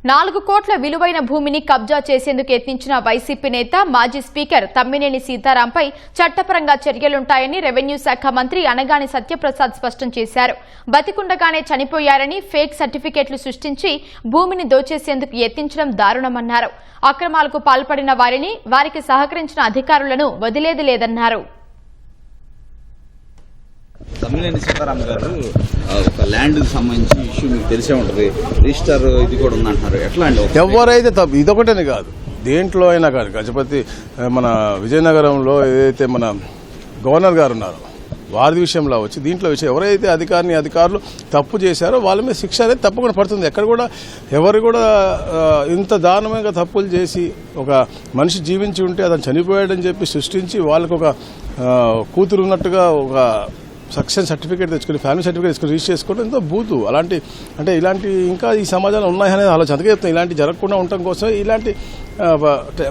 4 కోట్ల విలువైన భూమిని కబ్జా చేసేందుకు యత్నించిన వైసీపీ నేత మాజీ స్పీకర్ తమ్మినేని సీతారాంపై చట్టపరంగా చర్యలుంటాయని రెవెన్యూ శాఖ మంత్రి అనగాని సత్యప్రసాద్ స్పష్టం చేశారు. బతికుండగానే చనిపోయారని ఫేక్ సర్టిఫికెట్లు సృష్టించి భూమిని దోచేసేందుకు యత్నించడం దారుణమన్నారు. అక్రమాలకు పాల్పడిన వారికి సహకరించిన అధికారులను వదిలేది లేదన్నారు. తమ్మినేని సీతారాం గారు ఒక ల్యాండ్ సంబంధించి ఇష్యూ మీకు తెలిసే ఉంటుంది. రిజిస్టర్ ఇది కూడా ఉందంటున్నారు. ఎట్లా అండి? ఎవరైతే తప్పు ఇదొకటని కాదు, దేంట్లో అయినా కాదు. గజపతి మన విజయనగరంలో ఏదైతే మన గవర్నర్ గారు ఉన్నారో వారి విషయంలో వచ్చి దీంట్లో విషయం ఎవరైతే అధికారులు తప్పు చేశారో వాళ్ళ మీద శిక్ష అనేది తప్పకుండా పడుతుంది. ఎక్కడ కూడా ఎవరు కూడా ఇంత దారుణంగా తప్పులు చేసి ఒక మనిషి జీవించి ఉంటే అతను చనిపోయాడని చెప్పి సృష్టించి వాళ్ళకు ఒక కూతురు ఉన్నట్టుగా ఒక సక్సెస్ సర్టిఫికేట్ తెచ్చుకుని ఫ్యామిలీ సర్టిఫికేట్ తెచ్చుకుని రిజిస్టర్ చేసుకోవడం ఎంతో బూతు. ఇలాంటి ఇంకా ఈ సమాజంలో ఉన్నాయనేది ఆలోచన. అందుకే చెప్తాం, ఇలాంటి జరగకుండా ఉండటం కోసం ఇలాంటి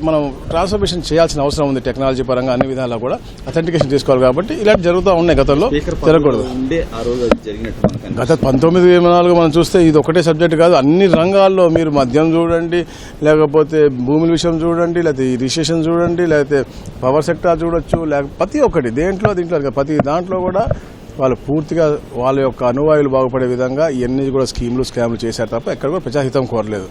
మనం ట్రాన్స్ఫర్మేషన్ చేయాల్సిన అవసరం ఉంది. టెక్నాలజీ పరంగా అన్ని విధాలా కూడా అథెంటికేషన్ చేసుకోవాలి. కాబట్టి ఇలాంటి జరుగుతూ ఉన్నాయి. గతంలో జరగకూడదు. గత 1924 మనం చూస్తే ఇది ఒకటే సబ్జెక్ట్ కాదు, అన్ని రంగాల్లో మీరు మద్యం చూడండి, లేకపోతే భూముల విషయం చూడండి, లేకపోతే రిజిస్ట్రేషన్ చూడండి, లేకపోతే పవర్ సెక్టార్ చూడొచ్చు, లేకపోతే ప్రతి ఒక్కటి దీంట్లో ప్రతి దాంట్లో కూడా వాళ్ళు పూర్తిగా వాళ్ళ యొక్క అనువాయులు బాగుపడే విధంగా ఇవన్నీ కూడా స్కీమ్లు స్కామ్లు చేశారు తప్ప ఎక్కడ కూడా ప్రజాహితం కోరలేదు.